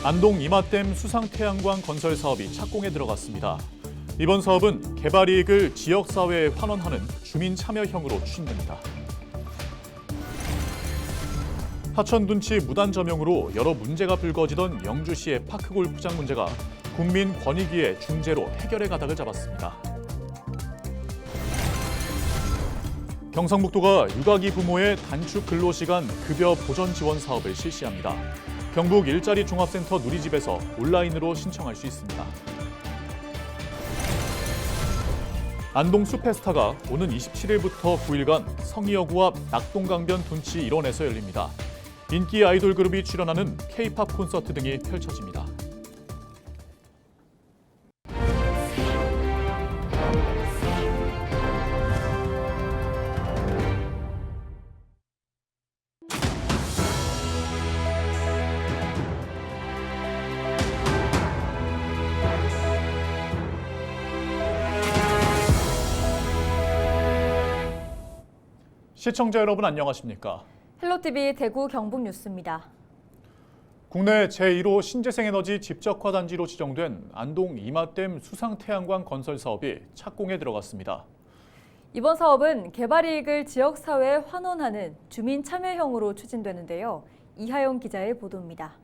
안동 이마댐 수상태양광 건설 사업이 착공에 들어갔습니다. 이번 사업은 개발 이익을 지역사회에 환원하는 주민 참여형으로 추진됩니다. 하천 둔치 무단 점용으로 여러 문제가 불거지던 영주시의 파크골프장 문제가 국민권익위의 중재로 해결의 가닥을 잡았습니다. 경상북도가 육아기 부모의 단축 근로시간 급여 보전 지원 사업을 실시합니다. 경북 일자리 종합센터 누리집에서 온라인으로 신청할 수 있습니다. 안동 숲페스타가 오는 27일부터 9일간 성이여고 앞 낙동강변 둔치 일원에서 열립니다. 인기 아이돌 그룹이 출연하는 K-팝 콘서트 등이 펼쳐집니다. 시청자 여러분 안녕하십니까? 헬로티비 대구 경북 뉴스입니다. 국내 제1호 신재생에너지 집적화 단지로 지정된 안동 이마댐 수상태양광 건설 사업이 착공에 들어갔습니다. 이번 사업은 개발 이익을 지역사회에 환원하는 주민 참여형으로 추진되는데요. 이하영 기자의 보도입니다.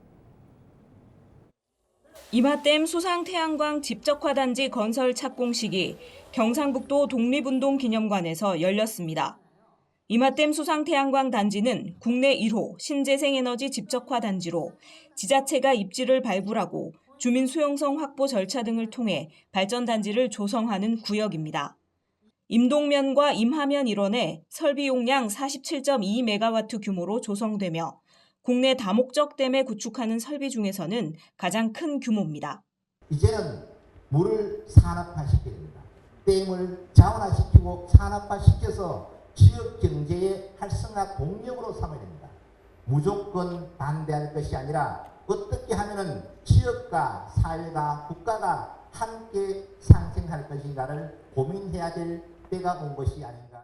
이마댐 수상태양광 집적화 단지 건설 착공식이 경상북도 독립운동기념관에서 열렸습니다. 이마댐 수상태양광 단지는 국내 1호 신재생에너지 집적화 단지로 지자체가 입지를 발굴하고 주민 수용성 확보 절차 등을 통해 발전단지를 조성하는 구역입니다. 임동면과 임하면 일원에 설비 용량 47.2메가와트 규모로 조성되며 국내 다목적 댐에 구축하는 설비 중에서는 가장 큰 규모입니다. 이제는 물을 산업화시켜야 됩니다. 댐을 자원화시키고 산업화시켜서 지역 경제의 활성화 동력으로 삼아야 됩니다. 무조건 반대할 것이 아니라 어떻게 하면은 지역과 사회가 국가가 함께 상생할 것인가를 고민해야 될 때가 온 것이 아닌가.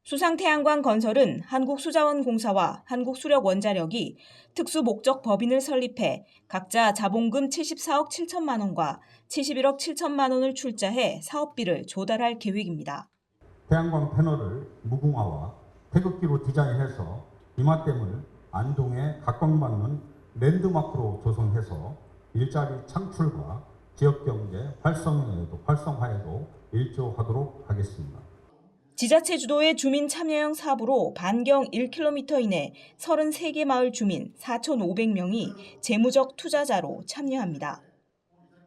수상태양광 건설은 한국수자원공사와 한국수력원자력이 특수목적 법인을 설립해 각자 자본금 74억 7천만 원과 71억 7천만 원을 출자해 사업비를 조달할 계획입니다. 태양광 패널을 무궁화와 태극기로 디자인해서 이마댐을 안동에 각광받는 랜드마크로 조성해서 일자리 창출과 지역경제 활성화에도 일조하도록 하겠습니다. 지자체 주도의 주민 참여형 사업으로 반경 1km 이내 33개 마을 주민 4,500명이 재무적 투자자로 참여합니다.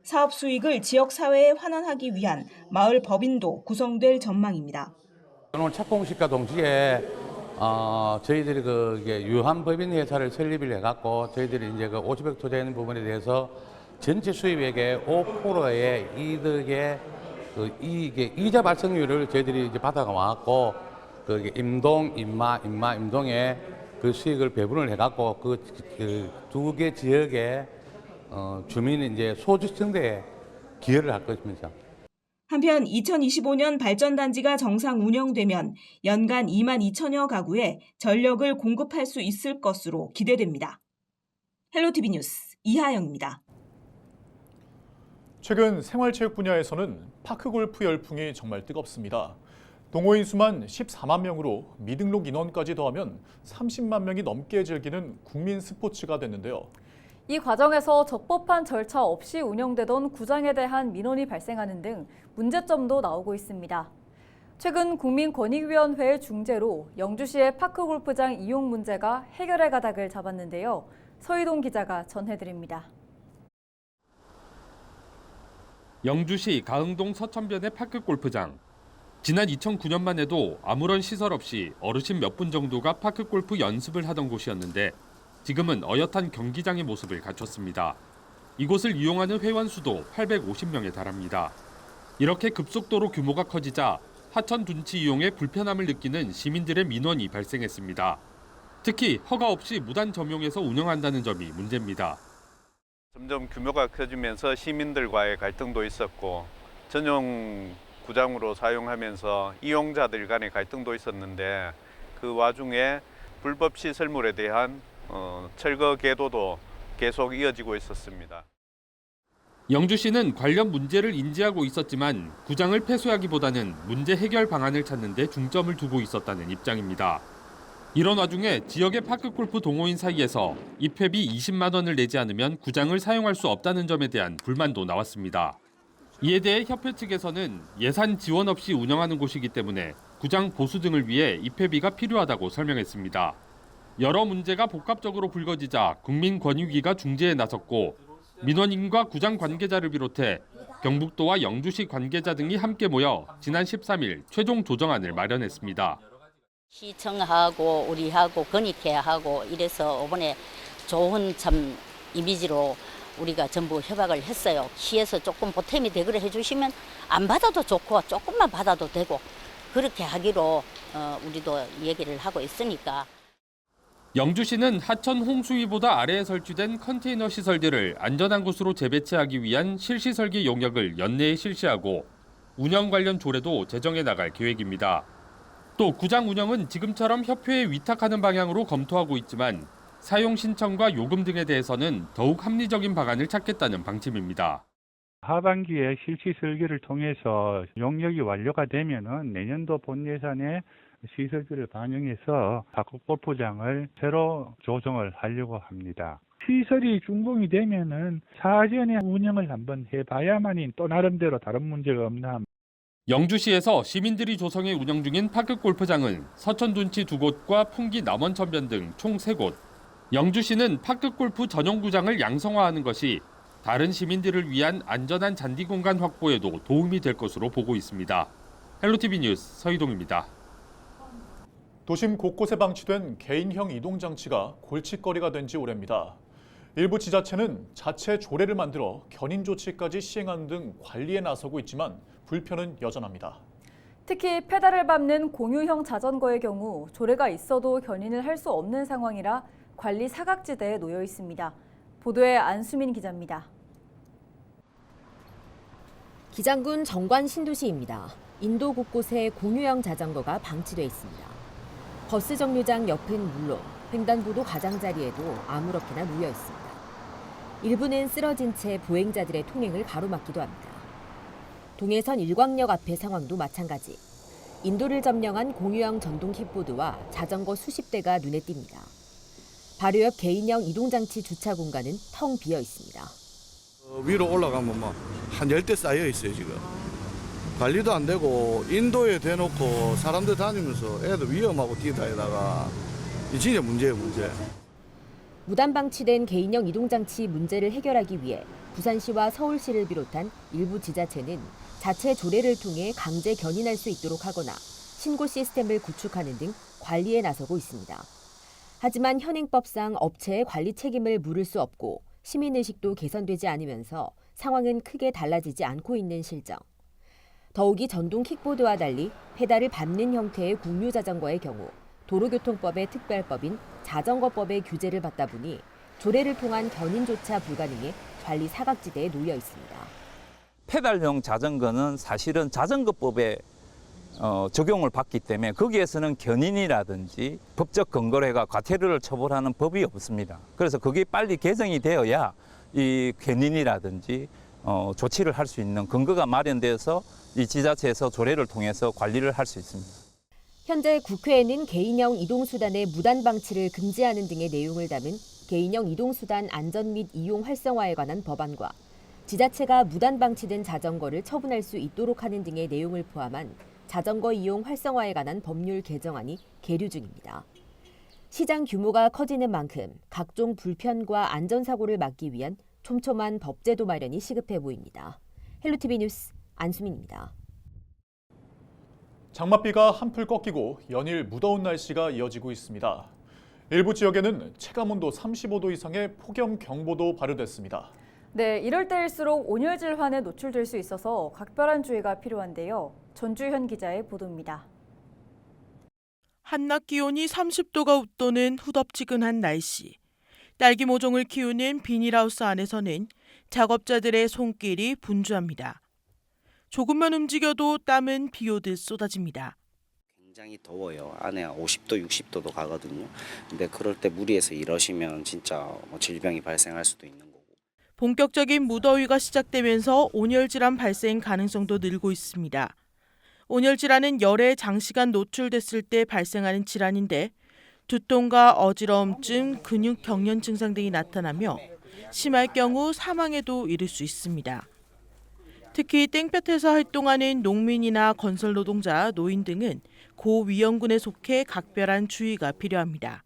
사업 수익을 지역사회에 환원하기 위한 마을 법인도 구성될 전망입니다. 오늘 착공식과 동시에 저희들이 유한 법인 회사를 설립을 해갖고 저희들이 이제 50억 투자하는 부분에 대해서 전체 수입액의 5%의 이득의 이자 발생률을 저희들이 이제 받아와갖고 임동에 그 수익을 배분을 해갖고 그 두 개 지역의 주민이 이제 소득층대에 기여를 할 것입니다. 한편 2025년 발전단지가 정상 운영되면 연간 2만 2천여 가구에 전력을 공급할 수 있을 것으로 기대됩니다. 헬로티비 뉴스 이하영입니다. 최근 생활체육 분야에서는 파크골프 열풍이 정말 뜨겁습니다. 동호인 수만 14만 명으로 미등록 인원까지 더하면 30만 명이 넘게 즐기는 국민 스포츠가 됐는데요. 이 과정에서 적법한 절차 없이 운영되던 구장에 대한 민원이 발생하는 등 문제점도 나오고 있습니다. 최근 국민권익위원회의 중재로 영주시의 파크골프장 이용 문제가 해결의 가닥을 잡았는데요. 서희동 기자가 전해드립니다. 영주시 가흥동 서천변의 파크골프장. 지난 2009년만 해도 아무런 시설 없이 어르신 몇 분 정도가 파크골프 연습을 하던 곳이었는데 지금은 어엿한 경기장의 모습을 갖췄습니다. 이곳을 이용하는 회원 수도 850명에 달합니다. 이렇게 급속도로 규모가 커지자 하천 둔치 이용에 불편함을 느끼는 시민들의 민원이 발생했습니다. 특히 허가 없이 무단 점용해서 운영한다는 점이 문제입니다. 점점 규모가 커지면서 시민들과의 갈등도 있었고 전용 구장으로 사용하면서 이용자들 간의 갈등도 있었는데 그 와중에 불법 시설물에 대한 철거 계도도 계속 이어지고 있었습니다. 영주시는 관련 문제를 인지하고 있었지만 구장을 폐쇄하기보다는 문제 해결 방안을 찾는 데 중점을 두고 있었다는 입장입니다. 이런 와중에 지역의 파크골프 동호인 사이에서 입회비 20만 원을 내지 않으면 구장을 사용할 수 없다는 점에 대한 불만도 나왔습니다. 이에 대해 협회 측에서는 예산 지원 없이 운영하는 곳이기 때문에 구장 보수 등을 위해 입회비가 필요하다고 설명했습니다. 여러 문제가 복합적으로 불거지자 국민권익위가 중재에 나섰고 민원인과 구장 관계자를 비롯해 경북도와 영주시 관계자 등이 함께 모여 지난 13일 최종 조정안을 마련했습니다. 시청하고 우리하고 건의회하고 이래서 이번에 좋은 참 이미지로 우리가 전부 협약을 했어요. 시에서 조금 보탬이 되그래 해주시면 안 받아도 좋고 조금만 받아도 되고 그렇게 하기로 우리도 얘기를 하고 있으니까. 영주시는 하천 홍수위보다 아래에 설치된 컨테이너 시설들을 안전한 곳으로 재배치하기 위한 실시 설계 용역을 연내에 실시하고 운영 관련 조례도 제정해 나갈 계획입니다. 또 구장 운영은 지금처럼 협회에 위탁하는 방향으로 검토하고 있지만 사용 신청과 요금 등에 대해서는 더욱 합리적인 방안을 찾겠다는 방침입니다. 하반기에 실시 설계를 통해서 용역이 완료가 되면은 내년도 본 예산에 시설비를 반영해서 파크골프장을 새로 조성을 하려고 합니다. 시설이 준공이 되면은 사전에 운영을 한번 해봐야만이 또 나름대로 다른 문제가 없나. 영주시에서 시민들이 조성해 운영 중인 파크골프장은 서천둔치 2곳과 풍기 남원천변 등 총 3곳. 영주시는 파크골프 전용구장을 양성화하는 것이 다른 시민들을 위한 안전한 잔디 공간 확보에도 도움이 될 것으로 보고 있습니다. 헬로티비 뉴스 서희동입니다. 도심 곳곳에 방치된 개인형 이동장치가 골칫거리가 된 지 오래입니다. 일부 지자체는 자체 조례를 만들어 견인 조치까지 시행하는 등 관리에 나서고 있지만 불편은 여전합니다. 특히 페달을 밟는 공유형 자전거의 경우 조례가 있어도 견인을 할 수 없는 상황이라 관리 사각지대에 놓여 있습니다. 보도에 안수민 기자입니다. 기장군 정관 신도시입니다. 인도 곳곳에 공유형 자전거가 방치돼 있습니다. 버스 정류장 옆은 물론 횡단보도 가장자리에도 아무렇게나 놓여 있습니다. 일부는 쓰러진 채 보행자들의 통행을 가로막기도 합니다. 동해선 일광역 앞의 상황도 마찬가지. 인도를 점령한 공유형 전동 킥보드와 자전거 수십 대가 눈에 띕니다. 바로 옆 개인형 이동장치 주차 공간은 텅 비어 있습니다. 위로 올라가면 막 한 10대 쌓여 있어요, 지금. 관리도 안 되고 인도에 대놓고 사람들 다니면서 애들 위험하고 뛰다니다가 진짜 문제예요, 문제. 무단 방치된 개인형 이동장치 문제를 해결하기 위해 부산시와 서울시를 비롯한 일부 지자체는 자체 조례를 통해 강제 견인할 수 있도록 하거나 신고 시스템을 구축하는 등 관리에 나서고 있습니다. 하지만 현행법상 업체의 관리 책임을 물을 수 없고 시민의식도 개선되지 않으면서 상황은 크게 달라지지 않고 있는 실정. 더욱이 전동 킥보드와 달리 페달을 밟는 형태의 공유 자전거의 경우 도로교통법의 특별법인 자전거법의 규제를 받다 보니 조례를 통한 견인조차 불가능해 관리 사각지대에 놓여 있습니다. 페달형 자전거는 사실은 자전거법에 적용을 받기 때문에 거기에서는 견인이라든지 법적 근거로 해가 과태료를 처벌하는 법이 없습니다. 그래서 그게 빨리 개정이 되어야 이 견인이라든지 조치를 할 수 있는 근거가 마련돼서 이 지자체에서 조례를 통해서 관리를 할 수 있습니다. 현재 국회에는 개인형 이동수단의 무단 방치를 금지하는 등의 내용을 담은 개인형 이동수단 안전 및 이용 활성화에 관한 법안과 지자체가 무단 방치된 자전거를 처분할 수 있도록 하는 등의 내용을 포함한 자전거 이용 활성화에 관한 법률 개정안이 계류 중입니다. 시장 규모가 커지는 만큼 각종 불편과 안전사고를 막기 위한 촘촘한 법제도 마련이 시급해 보입니다. 헬로티비 뉴스 안수민입니다. 장맛비가 한풀 꺾이고 연일 무더운 날씨가 이어지고 있습니다. 일부 지역에는 체감온도 35도 이상의 폭염경보도 발효됐습니다. 네, 이럴 때일수록 온열 질환에 노출될 수 있어서 각별한 주의가 필요한데요. 전주현 기자의 보도입니다. 한낮 기온이 30도가 웃도는 후덥지근한 날씨. 딸기 모종을 키우는 비닐하우스 안에서는 작업자들의 손길이 분주합니다. 조금만 움직여도 땀은 비 오듯 쏟아집니다. 굉장히 더워요. 안에 50도, 60도도 가거든요. 근데 그럴 때 무리해서 이러시면 진짜 질병이 발생할 수도 있는 거고. 본격적인 무더위가 시작되면서 온열 질환 발생 가능성도 늘고 있습니다. 온열 질환은 열에 장시간 노출됐을 때 발생하는 질환인데 두통과 어지러움증, 근육 경련 증상 등이 나타나며 심할 경우 사망에도 이를 수 있습니다. 특히 땡볕에서 활동하는 농민이나 건설 노동자, 노인 등은 고위험군에 속해 각별한 주의가 필요합니다.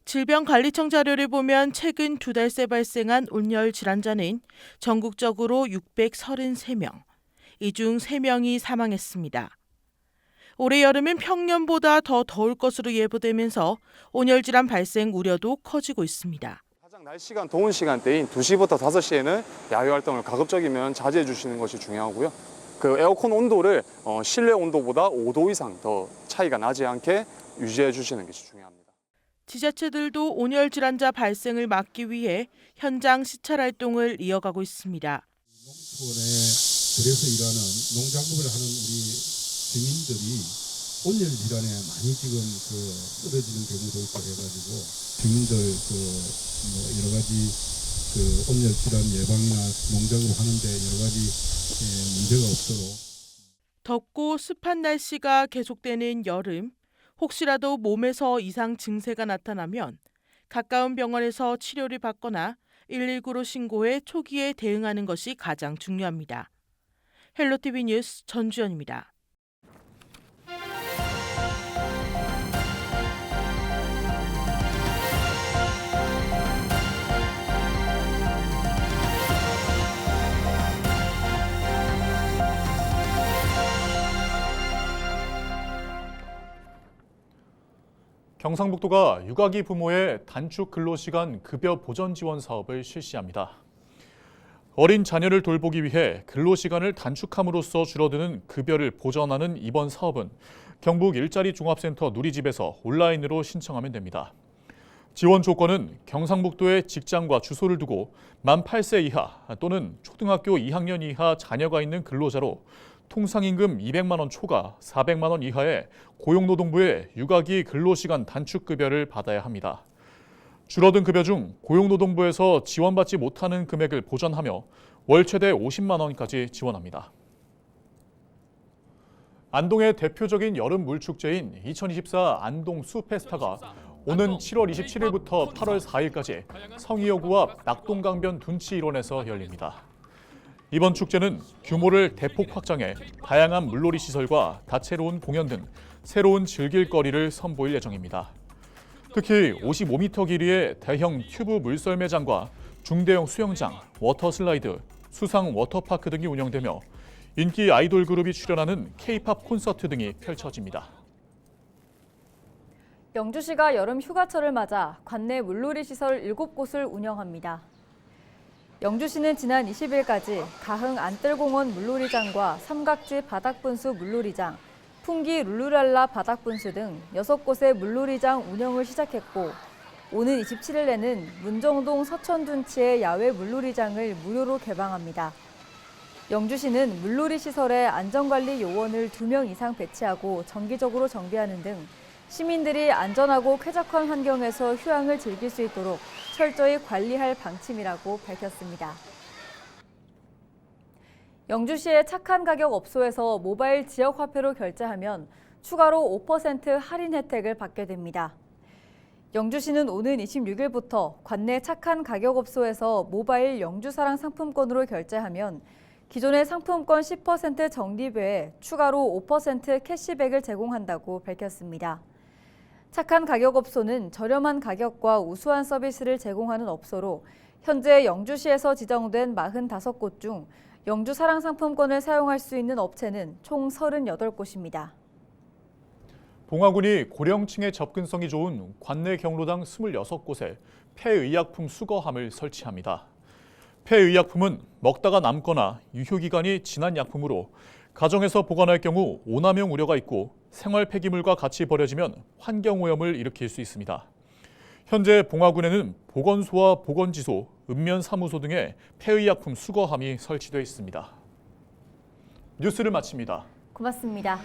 질병관리청 자료를 보면 최근 2달 새 발생한 온열 질환자는 전국적으로 633명, 이 중 3명이 사망했습니다. 올해 여름은 평년보다 더 더울 것으로 예보되면서 온열 질환 발생 우려도 커지고 있습니다. 가장 낮 시간 더운 시간대인 2시부터 5시에는 야외 활동을 가급적이면 자제해 주시는 것이 중요하고요. 그 에어컨 온도를 실내 온도보다 5도 이상 더 차이가 나지 않게 유지해 주시는 것이 중요합니다. 지자체들도 온열 질환자 발생을 막기 위해 현장 시찰 활동을 이어가고 있습니다. 그래서 일하는 농작물을 하는 우리 주민들이 온열 질환에 많이 지금 쓰러지는 경우도 있고 해가지고 주민들 여러 가지 온열 질환 예방이나 농작물 하는데 여러 가지 문제가 없도록. 덥고 습한 날씨가 계속되는 여름, 혹시라도 몸에서 이상 증세가 나타나면 가까운 병원에서 치료를 받거나 119로 신고해 초기에 대응하는 것이 가장 중요합니다. 헬로티비 뉴스 전주연입니다. 경상북도가 육아기 부모의 단축 근로시간 급여 보전 지원 사업을 실시합니다. 어린 자녀를 돌보기 위해 근로시간을 단축함으로써 줄어드는 급여를 보전하는 이번 사업은 경북 일자리 종합센터 누리집에서 온라인으로 신청하면 됩니다. 지원 조건은 경상북도에 직장과 주소를 두고 만 8세 이하 또는 초등학교 2학년 이하 자녀가 있는 근로자로 통상임금 200만 원 초과 400만 원 이하의 고용노동부의 육아기 근로시간 단축급여를 받아야 합니다. 줄어든 급여 중 고용노동부에서 지원받지 못하는 금액을 보전하며 월 최대 50만 원까지 지원합니다. 안동의 대표적인 여름 물축제인 2024 안동 수페스타가 오는 7월 27일부터 8월 4일까지 성이여구 앞 낙동강변 둔치 일원에서 열립니다. 이번 축제는 규모를 대폭 확장해 다양한 물놀이 시설과 다채로운 공연 등 새로운 즐길 거리를 선보일 예정입니다. 특히 55m 길이의 대형 튜브 물썰매장과 중대형 수영장, 워터슬라이드, 수상 워터파크 등이 운영되며 인기 아이돌 그룹이 출연하는 K-팝 콘서트 등이 펼쳐집니다. 영주시가 여름 휴가철을 맞아 관내 물놀이 시설 7곳을 운영합니다. 영주시는 지난 20일까지 가흥 안뜰공원 물놀이장과 삼각지 바닥분수 물놀이장, 풍기 룰루랄라 바닥분수 등 6곳의 물놀이장 운영을 시작했고 오는 27일에는 문정동 서천둔치의 야외 물놀이장을 무료로 개방합니다. 영주시는 물놀이 시설에 안전관리 요원을 2명 이상 배치하고 정기적으로 정비하는 등 시민들이 안전하고 쾌적한 환경에서 휴양을 즐길 수 있도록 철저히 관리할 방침이라고 밝혔습니다. 영주시의 착한 가격 업소에서 모바일 지역 화폐로 결제하면 추가로 5% 할인 혜택을 받게 됩니다. 영주시는 오는 26일부터 관내 착한 가격 업소에서 모바일 영주사랑 상품권으로 결제하면 기존의 상품권 10% 적립외에 추가로 5% 캐시백을 제공한다고 밝혔습니다. 착한 가격 업소는 저렴한 가격과 우수한 서비스를 제공하는 업소로 현재 영주시에서 지정된 45곳 중 영주 사랑 상품권을 사용할 수 있는 업체는 총 38곳입니다. 봉화군이 고령층의 접근성이 좋은 관내 경로당 26곳에 폐의약품 수거함을 설치합니다. 폐의약품은 먹다가 남거나 유효기간이 지난 약품으로 가정에서 보관할 경우 오남용 우려가 있고 생활 폐기물과 같이 버려지면 환경오염을 일으킬 수 있습니다. 현재 봉화군에는 보건소와 보건지소, 읍면사무소 등의 폐의약품 수거함이 설치되어 있습니다. 뉴스를 마칩니다. 고맙습니다.